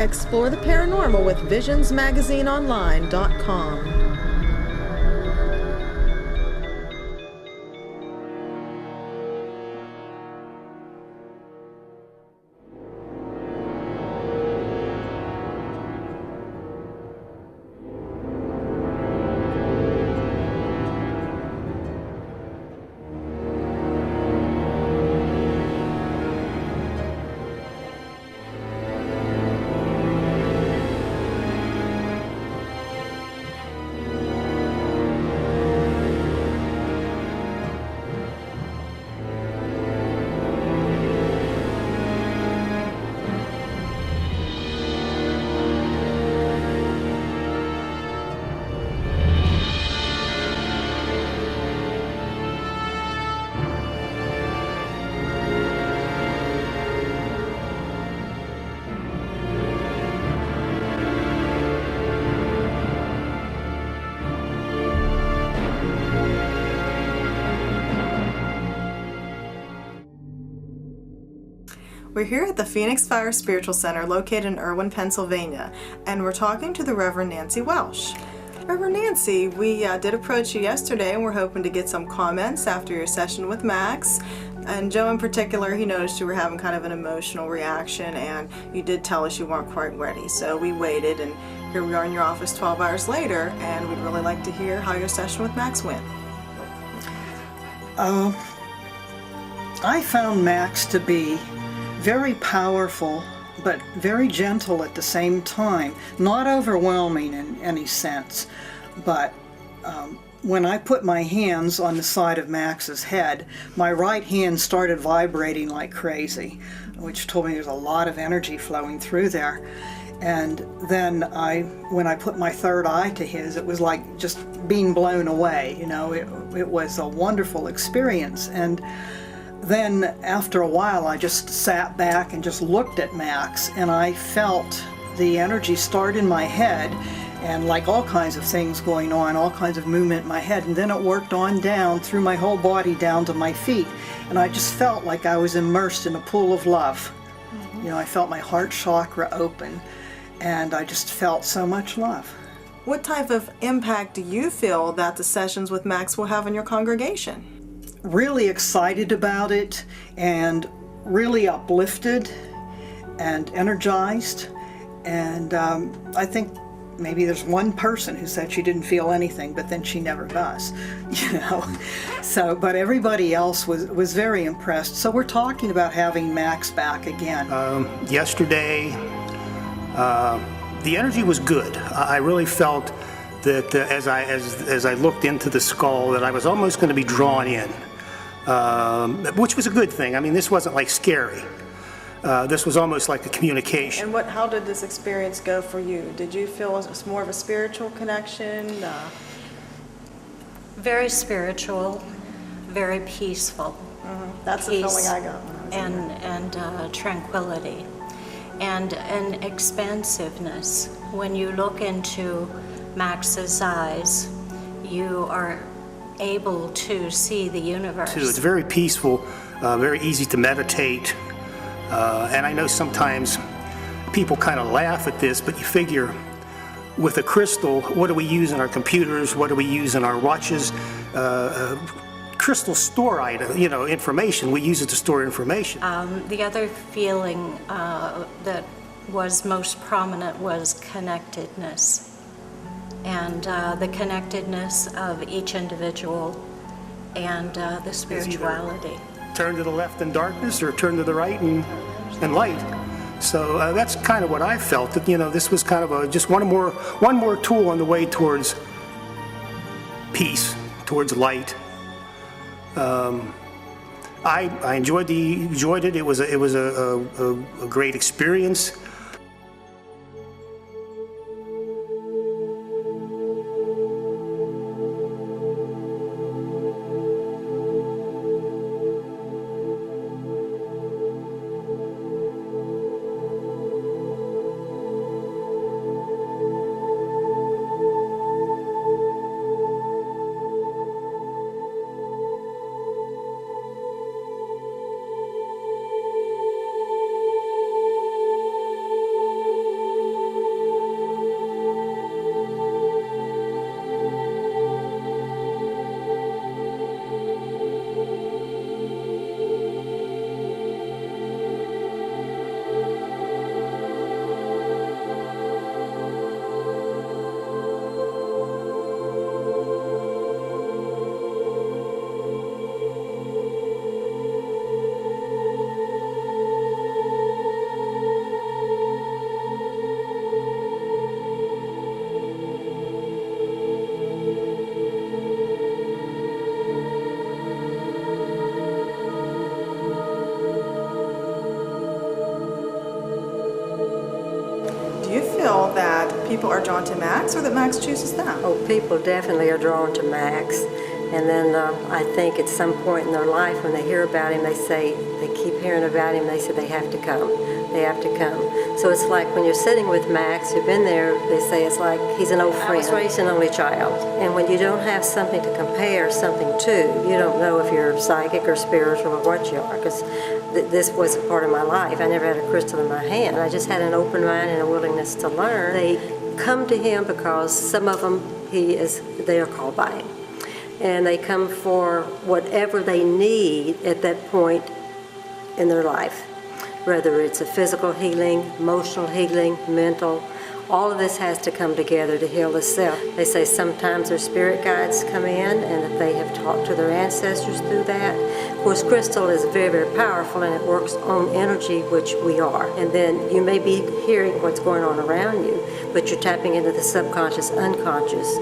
Explore the paranormal with visionsmagazineonline.com. We're here at the Phoenix Fire Spiritual Center located in Irwin, Pennsylvania, and we're talking to the Reverend Nancy Welsh. Reverend Nancy, we did approach you yesterday and we're hoping to get some comments after your session with Max. And Joe in particular, he noticed you were having kind of an emotional reaction and you did tell us you weren't quite ready. So we waited and here we are in your office 12 hours later, and we'd really like to hear how your session with Max went. I found Max to be very powerful, but very gentle at the same time. Not overwhelming in any sense, but when I put my hands on the side of Max's head, my right hand started vibrating like crazy, which told me there's a lot of energy flowing through there. And then when I put my third eye to his, it was like just being blown away. You know, it was a wonderful experience. And then after a while, I just sat back and just looked at Max, and I felt the energy start in my head, and like all kinds of things going on, all kinds of movement in my head, and then it worked on down through my whole body down to my feet, and I just felt like I was immersed in a pool of love. You know, I felt my heart chakra open, and I just felt so much love. What type of impact do you feel that the sessions with Max will have on your congregation? Really excited about it and really uplifted and energized, and I think maybe there's one person who said she didn't feel anything, but then she never does, you know. So, but everybody else was very impressed. So we're talking about having Max back again. Yesterday, the energy was good. I really felt that as I looked into the skull, that I was almost going to be drawn in. Which was a good thing. I mean, this wasn't like scary. This was almost like a communication. And how did this experience go for you? Did you feel it was more of a spiritual connection? Very spiritual, very peaceful. That's the feeling I got when I was and tranquility, and an expansiveness. When you look into Max's eyes, you are able to see the universe. It's very peaceful, very easy to meditate, and I know sometimes people kind of laugh at this, but you figure with a crystal, what do we use in our computers, what do we use in our watches? Crystal store item, you know, information. We use it to store information. The other feeling that was most prominent was connectedness. And the connectedness of each individual and the spirituality. Turn to the left in darkness or turn to the right in light. So that's kind of what I felt, that, you know, this was kind of just one more tool on the way towards peace, towards light. I enjoyed it. It was a great experience. are drawn to Max or that Max chooses them? Oh, people definitely are drawn to Max. And then I think at some point in their life when they hear about him, they keep hearing about him, they say they have to come. They have to come. So it's like when you're sitting with Max, you've been there, they say it's like he's an old friend. I was raised an only child. And when you don't have something to compare something to, you don't know if you're psychic or spiritual or what you are, because this was a part of my life. I never had a crystal in my hand. I just had an open mind and a willingness to learn. They come to him because some of them, they are called by him. And they come for whatever they need at that point in their life, whether it's a physical healing, emotional healing, mental. All of this has to come together to heal the self. They say sometimes their spirit guides come in and that they have talked to their ancestors through that. Of course, crystal is very, very powerful and it works on energy, which we are. And then you may be hearing what's going on around you, but you're tapping into the subconscious, unconscious,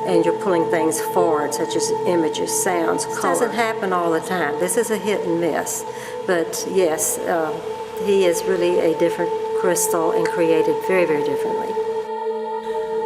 and you're pulling things forward, such as images, sounds, color. It doesn't happen all the time. This is a hit and miss. But yes, he is really a different crystal and created very, very differently.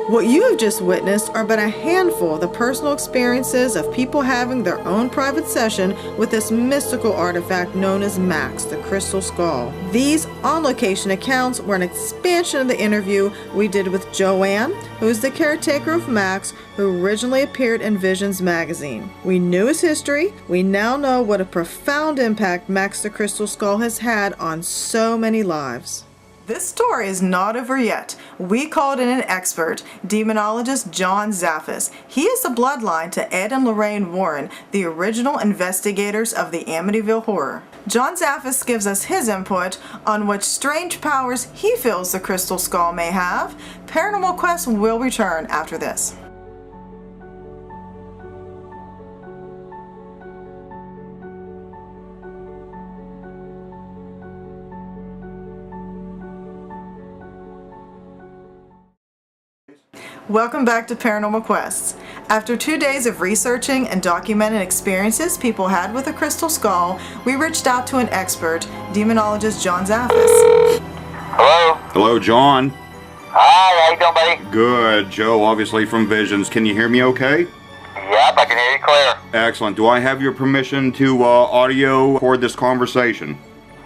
What you have just witnessed are but a handful of the personal experiences of people having their own private session with this mystical artifact known as Max, the Crystal Skull. These on-location accounts were an expansion of the interview we did with Joanne, who is the caretaker of Max, who originally appeared in Visions magazine. We knew his history. We now know what a profound impact Max the Crystal Skull has had on so many lives. This story is not over yet. We called in an expert, demonologist John Zaffis. He is the bloodline to Ed and Lorraine Warren, the original investigators of the Amityville Horror. John Zaffis gives us his input on what strange powers he feels the Crystal Skull may have. Paranormal Quest will return after this. Welcome back to Paranormal Quests. After 2 days of researching and documenting experiences people had with the Crystal Skull, we reached out to an expert, demonologist John Zaffis. Hello? Hello, John. Hi, how you doing, buddy? Good. Joe, obviously from Visions. Can you hear me okay? Yep, I can hear you clear. Excellent. Do I have your permission to audio record this conversation?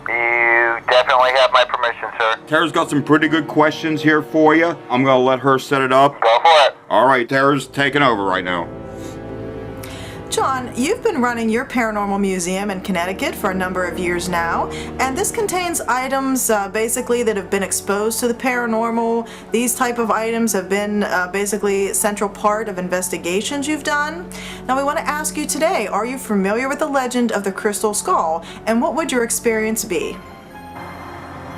You definitely have my permission, sir. Tara's got some pretty good questions here for you. I'm going to let her set it up. Go for it. All right, Tara's taking over right now. John, you've been running your paranormal museum in Connecticut for a number of years now, and this contains items basically that have been exposed to the paranormal. These type of items have been basically a central part of investigations you've done. Now we want to ask you today, are you familiar with the legend of the Crystal Skull, and what would your experience be?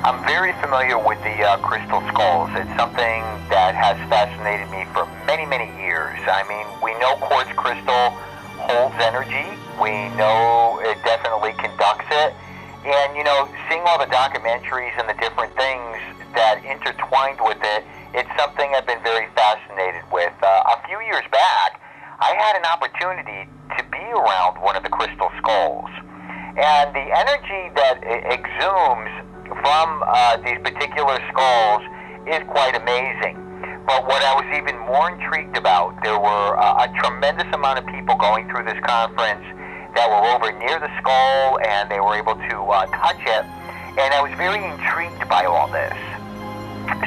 I'm very familiar with the crystal skulls. It's something that has fascinated me for many, many years. I mean, we know quartz crystal holds energy. We know it definitely conducts it. And, you know, seeing all the documentaries and the different things that intertwined with it, it's something I've been very fascinated with. A few years back, I had an opportunity to be around one of the crystal skulls. And the energy that exhumes from these particular skulls is quite amazing. But what I was even more intrigued about, there were a tremendous amount of people going through this conference that were over near the skull and they were able to touch it. And I was very intrigued by all this.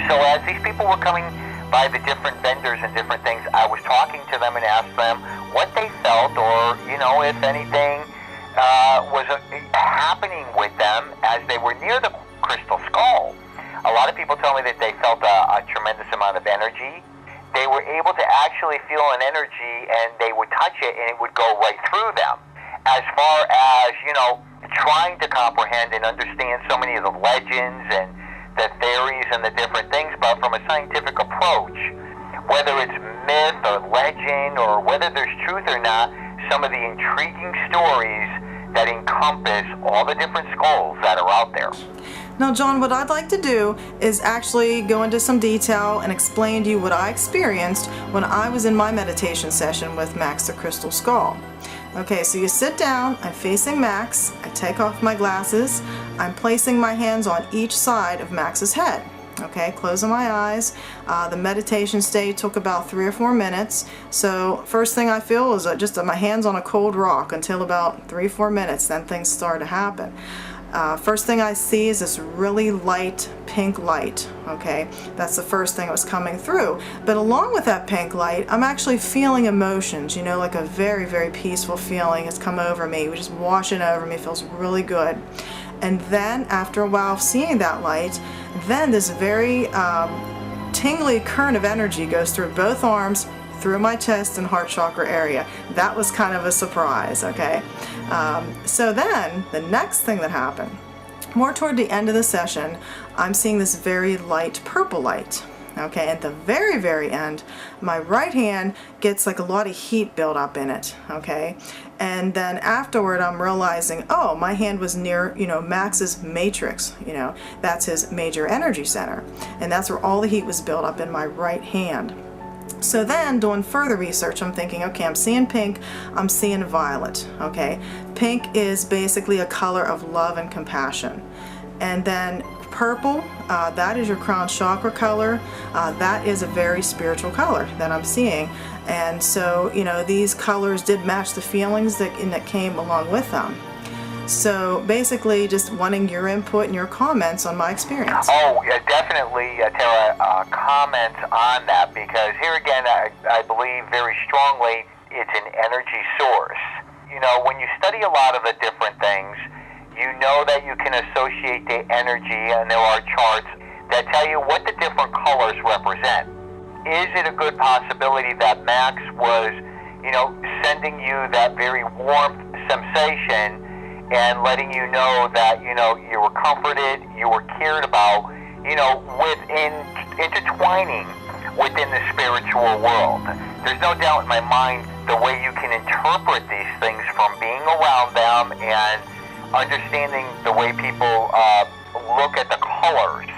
So as these people were coming by the different vendors and different things, I was talking to them and asked them what they felt, or, you know, if anything was happening with them as they were near the crystal skull. A lot of people tell me that they felt a tremendous amount of energy. They were able to actually feel an energy and they would touch it and it would go right through them. As far as, you know, trying to comprehend and understand so many of the legends and the theories and the different things, but from a scientific approach, whether it's myth or legend or whether there's truth or not, some of the intriguing stories that encompass all the different skulls that are out there. Now, John, what I'd like to do is actually go into some detail and explain to you what I experienced when I was in my meditation session with Max the Crystal Skull. Okay, so you sit down, I'm facing Max, I take off my glasses, I'm placing my hands on each side of Max's head. Okay, closing my eyes. The meditation state took about 3 or 4 minutes. So first thing I feel is just my hands on a cold rock until about 3 or 4 minutes. Then things start to happen. First thing I see is this really light pink light. Okay, that's the first thing that was coming through. But along with that pink light, I'm actually feeling emotions. You know, like a very, very peaceful feeling has come over me. Just washing over me. Feels really good. And then after a while of seeing that light, then this very tingly current of energy goes through both arms, through my chest and heart chakra area. That was kind of a surprise, okay? So then, the next thing that happened, more toward the end of the session, I'm seeing this very light purple light. Okay, at the very, very end, my right hand gets like a lot of heat built up in it, okay? And then afterward, I'm realizing, oh, my hand was near, Max's matrix, that's his major energy center. And that's where all the heat was built up in my right hand. So then, doing further research, I'm thinking, okay, I'm seeing pink, I'm seeing violet, okay? Pink is basically a color of love and compassion. And then purple, that is your crown chakra color. That is a very spiritual color that I'm seeing. And so, these colors did match the feelings that came along with them. So basically just wanting your input and your comments on my experience. Oh, yeah, definitely, Tara, comment on that, because here again, I believe very strongly it's an energy source. When you study a lot of the different things, you know that you can associate the energy, and there are charts that tell you what the different colors represent. Is it a good possibility that Max was, sending you that very warm sensation and letting you know that, you were comforted, you were cared about, intertwining within the spiritual world? There's no doubt in my mind the way you can interpret these things from being around them and understanding the way people look at the colors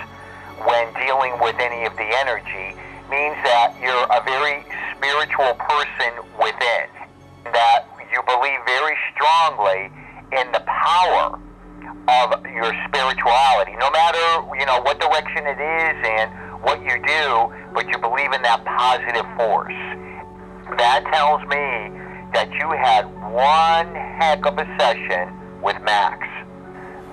when dealing with any of the energy means that you're a very spiritual person within, that you believe very strongly in the power of your spirituality, no matter what direction it is and what you do, but you believe in that positive force. That tells me that you had one heck of a session with Max.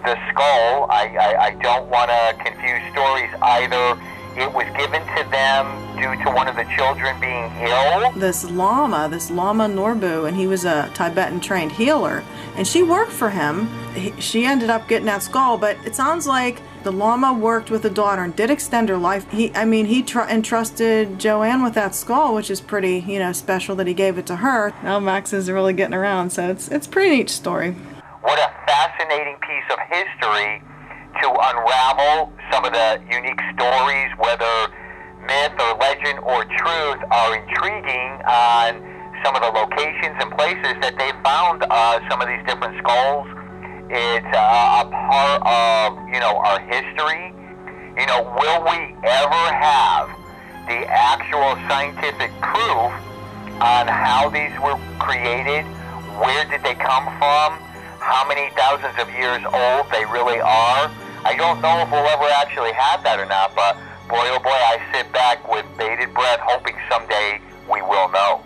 The skull, I don't want to confuse stories either. It was given to them due to one of the children being ill. This Lama Norbu, and he was a Tibetan trained healer, and she worked for him. She ended up getting that skull, but it sounds like the Lama worked with the daughter and did extend her life. He entrusted Joanne with that skull, which is pretty, special that he gave it to her. Now Max is really getting around, so it's a pretty neat story. What a fascinating piece of history to unravel. Some of the unique stories, whether myth or legend or truth, are intriguing on some of the locations and places that they found some of these different skulls. It's a part of, our history. Will we ever have the actual scientific proof on how these were created? Where did they come from? How many thousands of years old they really are? I don't know if we'll ever actually have that or not, but boy, oh boy, I sit back with bated breath hoping someday we will know.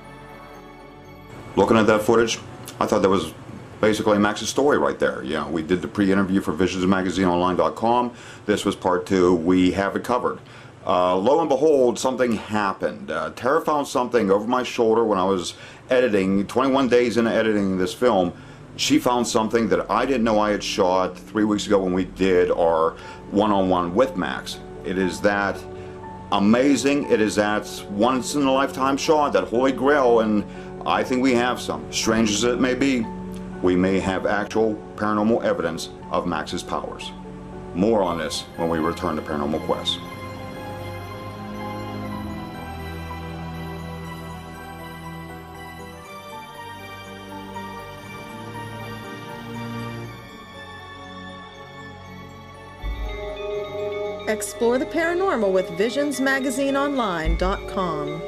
Looking at that footage, I thought that was basically Max's story right there. We did the pre-interview for visionsmagazineonline.com. This was part 2. We have it covered. Lo and behold, something happened. Tara found something over my shoulder when I was editing, 21 days into editing this film. She found something that I didn't know I had shot 3 weeks ago when we did our one-on-one with Max. It is that amazing. It is that once-in-a-lifetime shot, that holy grail, and I think we have some. Strange as it may be, we may have actual paranormal evidence of Max's powers. More on this when we return to Paranormal Quest. Explore the paranormal with visionsmagazineonline.com.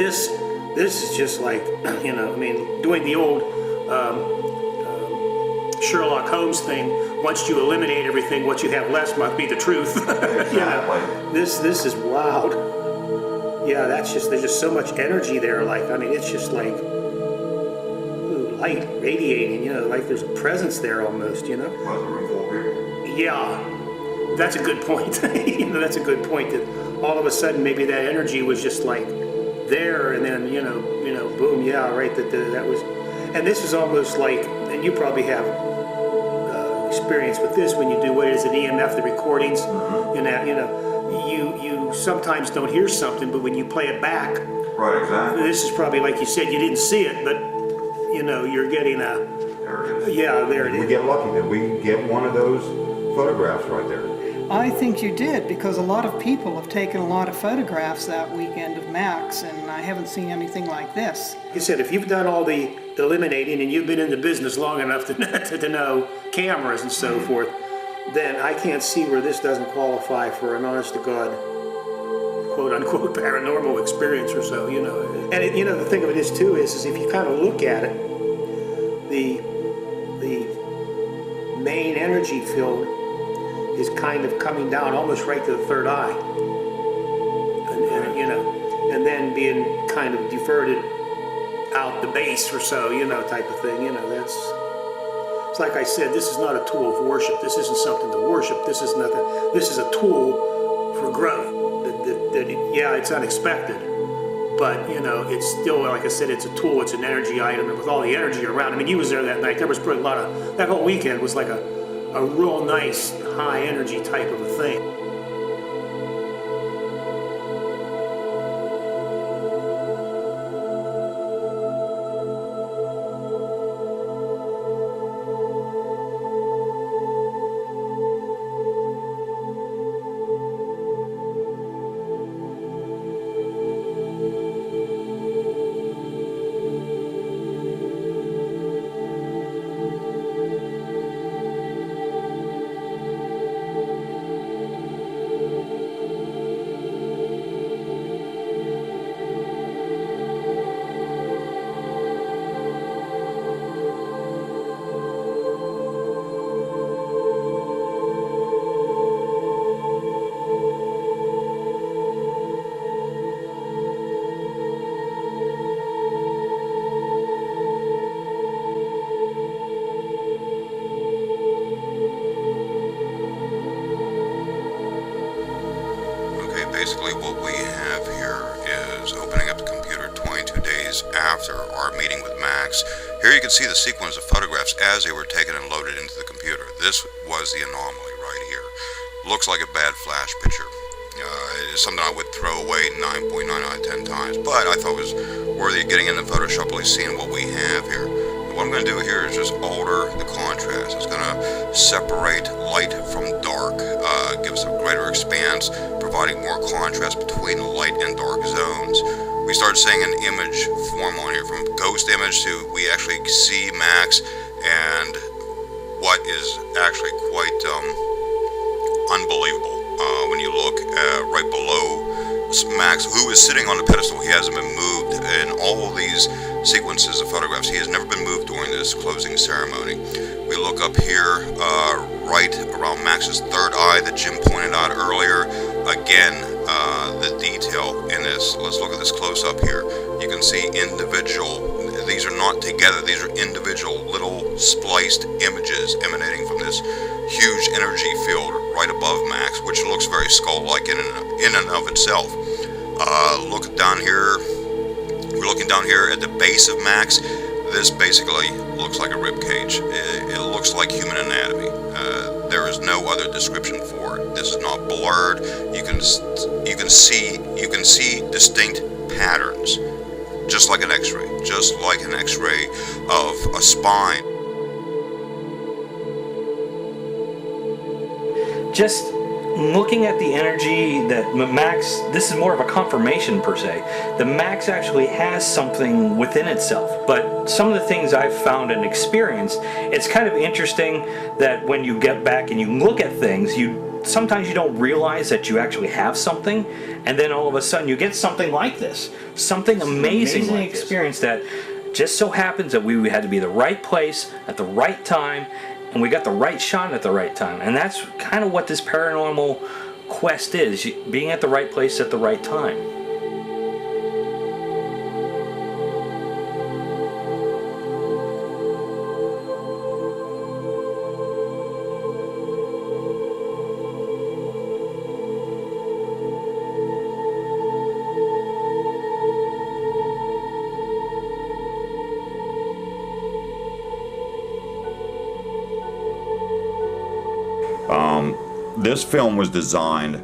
this is just like, you know, I mean, doing the old Sherlock Holmes thing. Once you eliminate everything, what you have left must be the truth. Exactly. This is wild. Yeah, there's just so much energy there. Like, I mean, it's just like light radiating. You know, like there's a presence there almost. You know. Yeah, that's a good point. You know, that's a good point. That all of a sudden maybe that energy was just like there, and then you know, boom, yeah, right. That was, and this is almost like, and you probably have experience with this when you do what is an EMF, the recordings, and that you sometimes don't hear something, but when you play it back, Right, exactly. this is probably like you said, you didn't see it, but you know, you're getting a, There it is. yeah, there it We is. get lucky that we get one of those photographs right there. I think you did, because a lot of people have taken a lot of photographs that weekend of Max, and I haven't seen anything like this. Like you said, if you've done all the eliminating and you've been in the business long enough to know cameras and so forth, then I can't see where this doesn't qualify for an honest to God, quote unquote, paranormal experience or so, you know. And it, you know, the thing of it is too is if you kind of look at it, the main energy field is kind of coming down almost right to the third eye, and you know, and then being kind of diverted out the base or so, you know, type of thing. You know, it's like I said, this is not a tool of worship. This isn't something to worship. This is nothing. This is a tool for growth. Yeah, it's unexpected, but you know, it's still, like I said, it's a tool. It's an energy item, and with all the energy around. I mean, you was there that night. There was pretty a lot of that whole weekend was like a real nice high energy type of a thing. Basically what we have here is opening up the computer 22 days after our meeting with Max. Here you can see the sequence of photographs as they were taken and loaded into the computer. This was the anomaly right here. Looks like a bad flash picture. It is something I would throw away 9.9 out of 10 times, but I thought it was worthy of getting into Photoshop, at least seeing what we have here. What I'm going to do here is just alter the contrast. It's going to separate light from dark, give us a greater expanse, providing more contrast between the light and dark zones. We start seeing an image form on here, from ghost image to we actually see Max, and what is actually quite unbelievable when you look right below Max, who is sitting on the pedestal. He hasn't been moved in all of these sequences of photographs. He has never been moved during this closing ceremony. We look up here right around Max's third eye that Jim pointed out earlier. Again, the detail in this. Let's look at this close up here. You can see individual, these are not together, these are individual little spliced images emanating from this huge energy field right above Max, which looks very skull-like in and of itself. Look down here. We're looking down here at the base of Max. This basically looks like a rib cage. It looks like human anatomy. There is no other description for it. This is not blurred. You can see distinct patterns, just like an X-ray, of a spine. Just looking at the energy that Max, this is more of a confirmation per se, that Max actually has something within itself. But some of the things I've found and experienced, it's kind of interesting that when you get back and you look at things, sometimes you don't realize that you actually have something, and then all of a sudden you get something like this, something amazing like experience that just so happens that we had to be the right place at the right time, and we got the right shot at the right time. And that's kind of what this paranormal quest is, being at the right place at the right time. This film was designed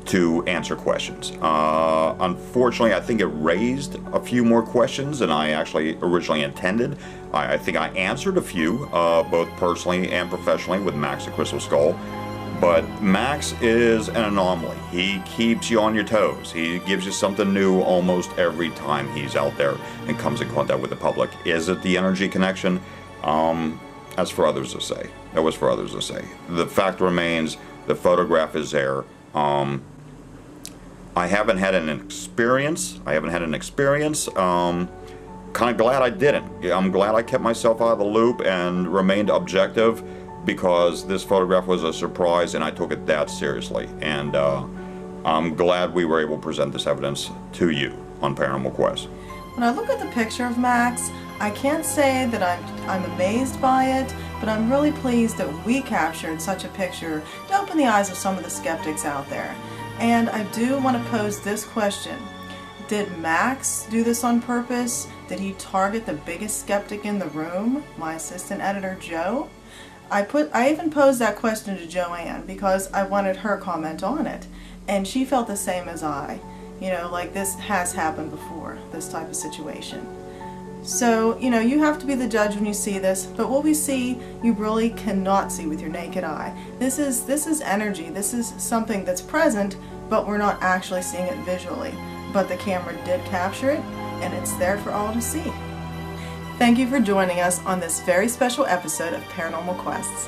to answer questions. Unfortunately, I think it raised a few more questions than I actually originally intended. I think I answered a few, both personally and professionally, with Max the Crystal Skull. But Max is an anomaly. He keeps you on your toes. He gives you something new almost every time he's out there and comes in contact with the public. Is it the energy connection? That's for others to say. That was for others to say. The fact remains, the photograph is there. I haven't had an experience. Kind of glad I didn't. I'm glad I kept myself out of the loop and remained objective, because this photograph was a surprise and I took it that seriously. And I'm glad we were able to present this evidence to you on Paranormal Quest. When I look at the picture of Max, I can't say that I'm amazed by it, but I'm really pleased that we captured such a picture to open the eyes of some of the skeptics out there. And I do want to pose this question. Did Max do this on purpose? Did he target the biggest skeptic in the room, my assistant editor Joe? I even posed that question to Joanne because I wanted her comment on it, and she felt the same as I. You know, like, this has happened before, this type of situation. So, you know, you have to be the judge when you see this, but what we see, you really cannot see with your naked eye. This is energy. This is something that's present, but we're not actually seeing it visually. But the camera did capture it, and it's there for all to see. Thank you for joining us on this very special episode of Paranormal Quests.